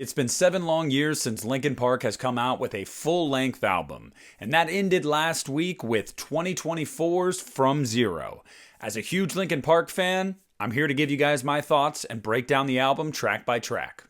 It's been 7 long years since Linkin Park has come out with a full-length album, and that ended last week with 2024's From Zero. As a huge Linkin Park fan, I'm here to give you guys my thoughts and break down the album track by track.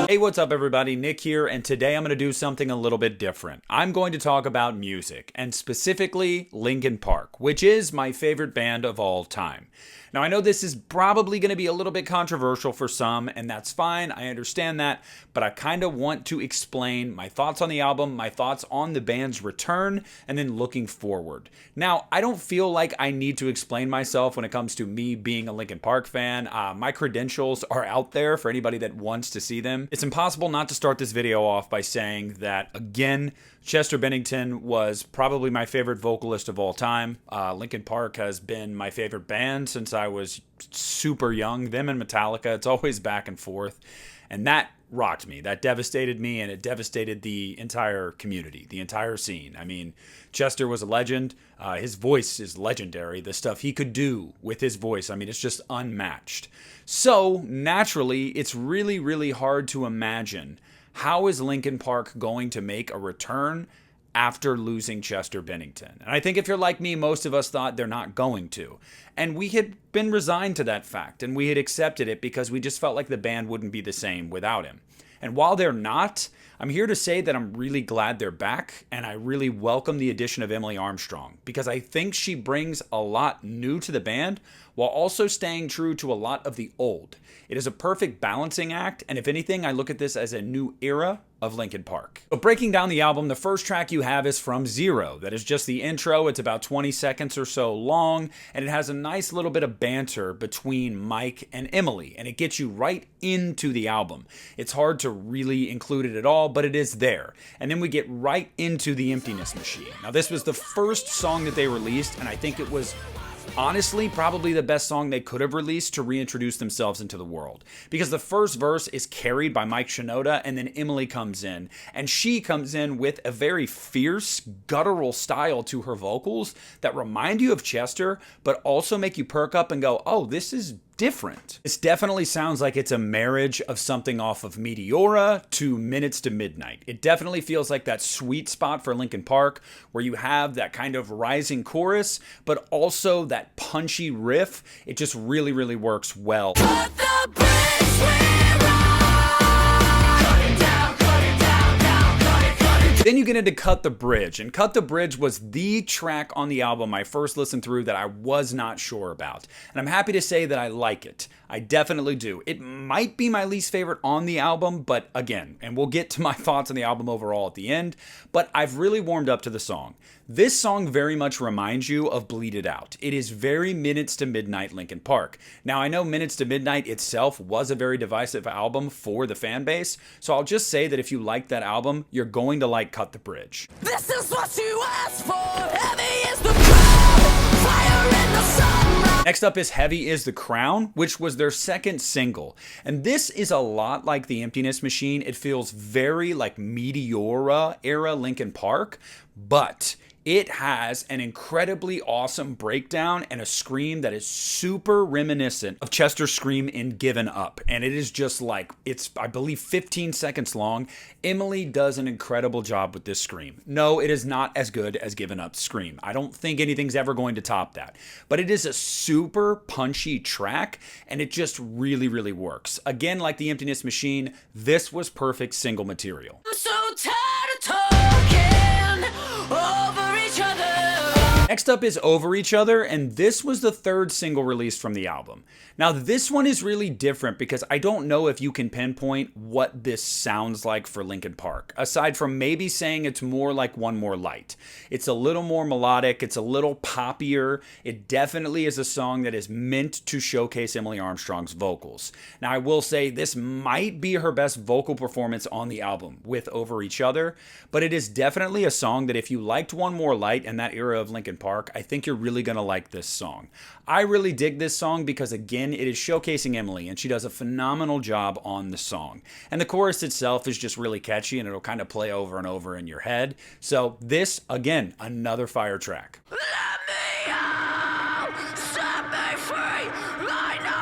Hey, what's up everybody? Nick here, and today I'm going to do something a little bit different. I'm going to talk about music, and specifically Linkin Park, which is my favorite band of all time. Now, I know this is probably going to be a little bit controversial for some, and that's fine, I understand that, but I kind of want to explain my thoughts on the album, my thoughts on the band's return, and then looking forward. Now, I don't feel like I need to explain myself when it comes to me being a Linkin Park fan. My credentials are out there for anybody that wants to see them. It's impossible not to start this video off by saying that, again, Chester Bennington was probably my favorite vocalist of all time. Linkin Park has been my favorite band since I was super young. Them and Metallica, it's always back and forth. And that rocked me. That devastated me, and it devastated the entire community, the entire scene. I mean, Chester was a legend. His voice is legendary. The stuff he could do with his voice, I mean, it's just unmatched. So, naturally, it's really, really hard to imagine how is Linkin Park going to make a return after losing Chester Bennington. And I think if you're like me, most of us thought they're not going to. And we had been resigned to that fact, and we had accepted it because we just felt like the band wouldn't be the same without him. And while they're not, I'm here to say that I'm really glad they're back, and I really welcome the addition of Emily Armstrong, because I think she brings a lot new to the band while also staying true to a lot of the old. It is a perfect balancing act, and if anything, I look at this as a new era of Linkin Park. So breaking down the album, the first track you have is From Zero. That is just the intro. It's about 20 seconds or so long, and it has a nice little bit of banter between Mike and Emily, and it gets you right into the album. It's hard to really include it at all, but it is there. And then we get right into The Emptiness Machine. Now, this was the first song that they released, and I think it was honestly probably the best song they could have released to reintroduce themselves into the world, because the first verse is carried by Mike Shinoda, and then Emily comes in, and she comes in with a very fierce guttural style to her vocals that remind you of Chester but also make you perk up and go, oh, this is different. This definitely sounds like it's a marriage of something off of Meteora to Minutes to Midnight. It definitely feels like that sweet spot for Linkin Park where you have that kind of rising chorus but also that punchy riff. It just really, really works well. Cut the bridge we're on. Then you get into Cut the Bridge, and Cut the Bridge was the track on the album I first listened through that I was not sure about. And I'm happy to say that I like it. I definitely do. It might be my least favorite on the album, but again, and we'll get to my thoughts on the album overall at the end, but I've really warmed up to the song. This song very much reminds you of Bleed It Out. It is very Minutes to Midnight Linkin Park. Now, I know Minutes to Midnight itself was a very divisive album for the fan base, so I'll just say that if you like that album, you're going to like Cut the Bridge. This is what you asked for, heavy is the crown, fire in the sun. Next up is Heavy is the Crown, which was their second single. And this is a lot like The Emptiness Machine. It feels very like Meteora era Linkin Park, but it has an incredibly awesome breakdown and a scream that is super reminiscent of Chester's scream in Given Up. And it is just like, it's, I believe, 15 seconds long. Emily does an incredible job with this scream. No, it is not as good as Given Up's scream. I don't think anything's ever going to top that. But it is a super punchy track, and it just really, really works. Again, like The Emptiness Machine, this was perfect single material. I'm so tired of talking over each other. Next up is Over Each Other, and this was the third single released from the album. Now, this one is really different because I don't know if you can pinpoint what this sounds like for Linkin Park, aside from maybe saying it's more like One More Light. It's a little more melodic, it's a little poppier. It definitely is a song that is meant to showcase Emily Armstrong's vocals. Now, I will say this might be her best vocal performance on the album with Over Each Other, but it is definitely a song that if you liked One More Light and that era of Linkin Park, I think you're really going to like this song. I really dig this song because, again, it is showcasing Emily, and she does a phenomenal job on the song. And the chorus itself is just really catchy, and it'll kind of play over and over in your head. So this, again, another fire track. Let me out, set me free, I know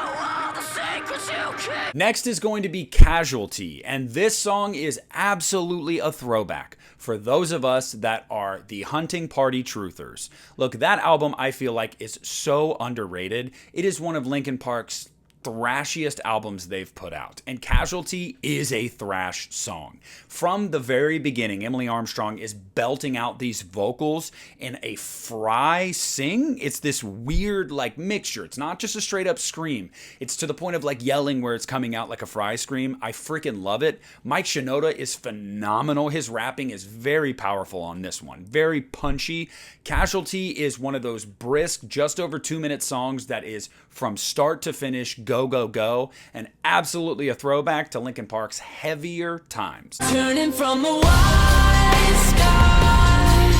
Next is going to be Casualty, and this song is absolutely a throwback for those of us that are the Hunting Party truthers. Look, that album I feel like is so underrated. It is one of Linkin Park's thrashiest albums they've put out, and Casualty is a thrash song. From the very beginning, Emily Armstrong is belting out these vocals in a Fry sing. It's this weird like mixture. It's not just a straight up scream. It's to the point of like yelling where it's coming out like a Fry scream. I freaking love it. Mike Shinoda is phenomenal. His rapping is very powerful on this one. Very punchy. Casualty is one of those brisk, just over 2-minute songs that is from start to finish, go, go, go, and absolutely a throwback to Linkin Park's heavier times. Turning from the white sky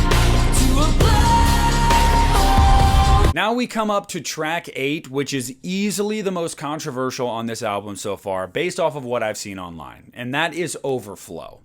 to a black hole. Now we come up to track 8, which is easily the most controversial on this album so far, based off of what I've seen online, and that is Overflow.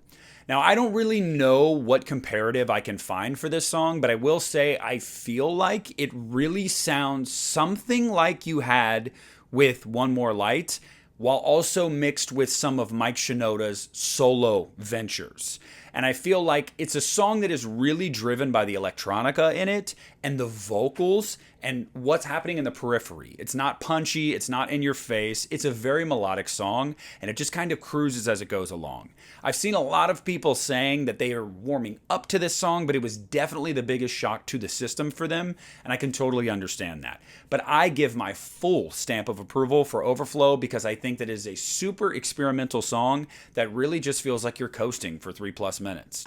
Now, I don't really know what comparative I can find for this song, but I will say I feel like it really sounds something like you had with One More Light, while also mixed with some of Mike Shinoda's solo ventures. And I feel like it's a song that is really driven by the electronica in it and the vocals and what's happening in the periphery. It's not punchy, it's not in your face, it's a very melodic song, and it just kind of cruises as it goes along. I've seen a lot of people saying that they are warming up to this song, but it was definitely the biggest shock to the system for them, and I can totally understand that. But I give my full stamp of approval for Overflow because I think that it is a super experimental song that really just feels like you're coasting for 3+ minutes.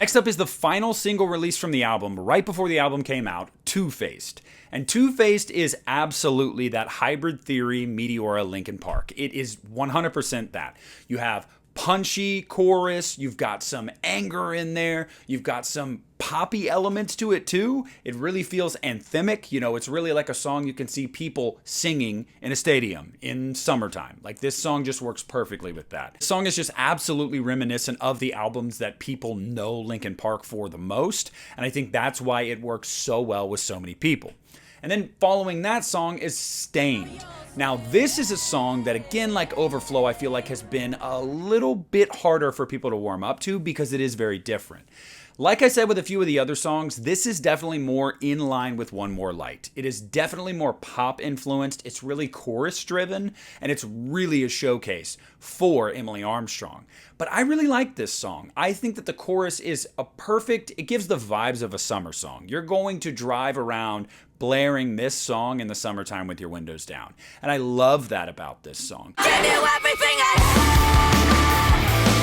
Next up is the final single released from the album right before the album came out, Two-Faced. And Two-Faced is absolutely that hybrid theory Meteora Linkin Park. It is 100% that. You have punchy chorus, you've got some anger in there, you've got some poppy elements to it too. It really feels anthemic. You know, it's really like a song you can see people singing in a stadium in summertime. Like, this song just works perfectly with that. The song is just absolutely reminiscent of the albums that people know Linkin Park for the most, and I think that's why it works so well with so many people. And then following that song is Stained. Now, this is a song that, again, like Overflow, I feel like has been a little bit harder for people to warm up to because it is very different. Like I said with a few of the other songs, this is definitely more in line with One More Light. It is definitely more pop influenced, it's really chorus driven, and it's really a showcase for Emily Armstrong. But I really like this song. I think that the chorus is it gives the vibes of a summer song. You're going to drive around blaring this song in the summertime with your windows down. And I love that about this song. Give you everything I have.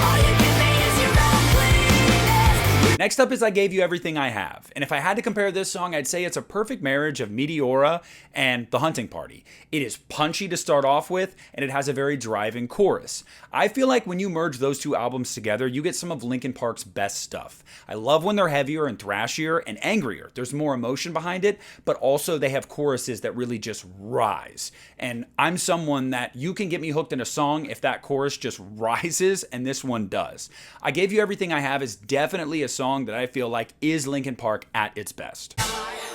All you give me is your loneliness. Next up is I Gave You Everything I Have. And if I had to compare this song, I'd say it's a perfect marriage of Meteora and The Hunting Party. It is punchy to start off with, and it has a very driving chorus. I feel like when you merge those two albums together, you get some of Linkin Park's best stuff. I love when they're heavier and thrashier and angrier. There's more emotion behind it, but also they have choruses that really just rise. And I'm someone that you can get me hooked in a song if that chorus just rises, and this one does. I Gave You Everything I Have is definitely a song that I feel like is Linkin Park at its best.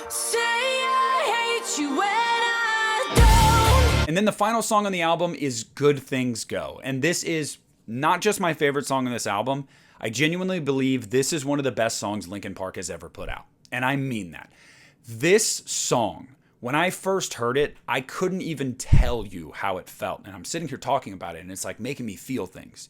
Say I hate you when I don't. And then the final song on the album is Good Things Go. And this is not just my favorite song on this album. I genuinely believe this is one of the best songs Linkin Park has ever put out. And I mean that. This song, when I first heard it, I couldn't even tell you how it felt. And I'm sitting here talking about it, and it's like making me feel things.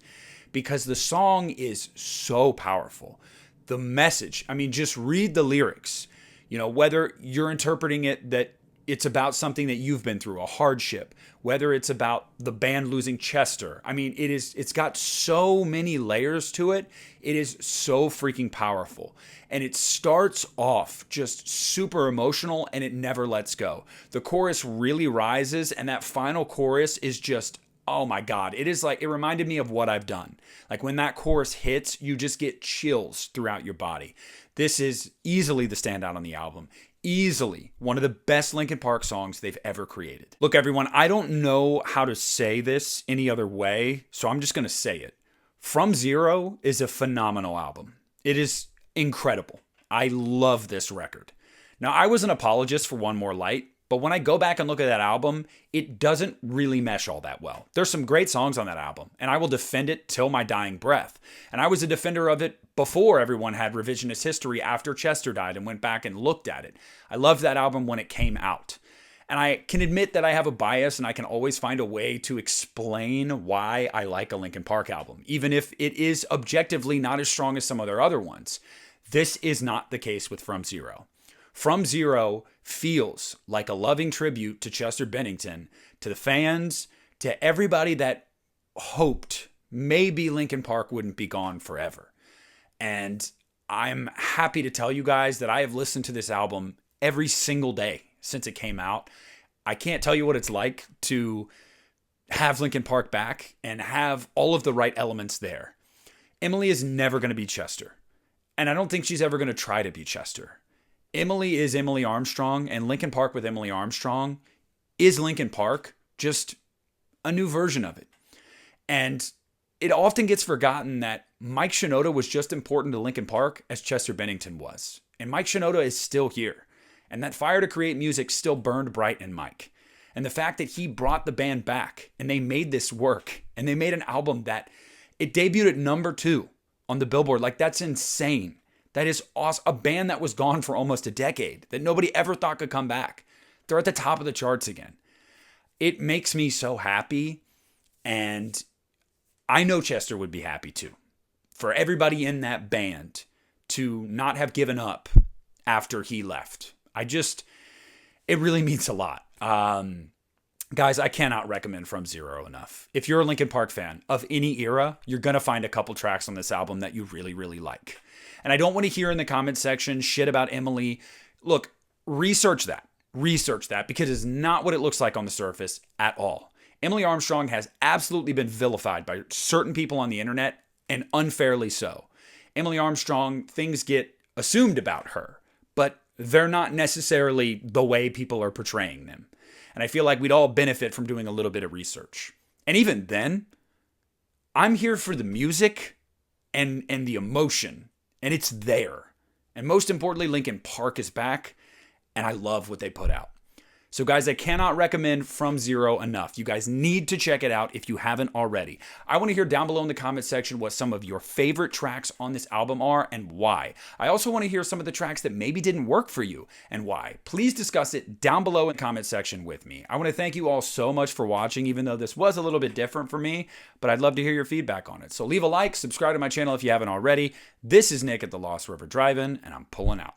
Because the song is so powerful. The message, I mean, just read the lyrics. You know, whether you're interpreting it that it's about something that you've been through, a hardship, whether it's about the band losing Chester. I mean, it's got so many layers to it. It is so freaking powerful. And it starts off just super emotional, and it never lets go. The chorus really rises, and that final chorus is just, oh my God. It is like, it reminded me of What I've Done. Like, when that chorus hits, you just get chills throughout your body. This is easily the standout on the album. Easily one of the best Linkin Park songs they've ever created. Look, everyone, I don't know how to say this any other way, so I'm just going to say it. From Zero is a phenomenal album. It is incredible. I love this record. Now, I was an apologist for One More Light, but when I go back and look at that album, it doesn't really mesh all that well. There's some great songs on that album, and I will defend it till my dying breath. And I was a defender of it before everyone had revisionist history after Chester died and went back and looked at it. I loved that album when it came out. And I can admit that I have a bias, and I can always find a way to explain why I like a Linkin Park album, even if it is objectively not as strong as some of their other ones. This is not the case with From Zero. From Zero feels like a loving tribute to Chester Bennington, to the fans, to everybody that hoped maybe Linkin Park wouldn't be gone forever. And I'm happy to tell you guys that I have listened to this album every single day since it came out. I can't tell you what it's like to have Linkin Park back and have all of the right elements there. Emily is never going to be Chester, and I don't think she's ever going to try to be Chester. Emily is Emily Armstrong, and Linkin Park with Emily Armstrong is Linkin Park, just a new version of it. And it often gets forgotten that Mike Shinoda was just important to Linkin Park as Chester Bennington was. And Mike Shinoda is still here. And that fire to create music still burned bright in Mike. And the fact that he brought the band back and they made this work and they made an album that it debuted at number 2 on the Billboard. Like, that's insane. That is awesome. A band that was gone for almost a decade that nobody ever thought could come back. They're at the top of the charts again. It makes me so happy. And I know Chester would be happy too. For everybody in that band to not have given up after he left. It really means a lot. Guys, I cannot recommend From Zero enough. If you're a Linkin Park fan of any era, you're going to find a couple tracks on this album that you really, really like. And I don't want to hear in the comment section shit about Emily. Look, research that. Research that, because it's not what it looks like on the surface at all. Emily Armstrong has absolutely been vilified by certain people on the internet, and unfairly so. Emily Armstrong, things get assumed about her, but they're not necessarily the way people are portraying them. And I feel like we'd all benefit from doing a little bit of research. And even then, I'm here for the music and the emotion. And it's there. And most importantly, Linkin Park is back. And I love what they put out. So guys, I cannot recommend From Zero enough. You guys need to check it out if you haven't already. I want to hear down below in the comment section what some of your favorite tracks on this album are and why. I also want to hear some of the tracks that maybe didn't work for you and why. Please discuss it down below in the comment section with me. I want to thank you all so much for watching, even though this was a little bit different for me, but I'd love to hear your feedback on it. So leave a like, subscribe to my channel if you haven't already. This is Nick at the Lost River Drive-In, and I'm pulling out.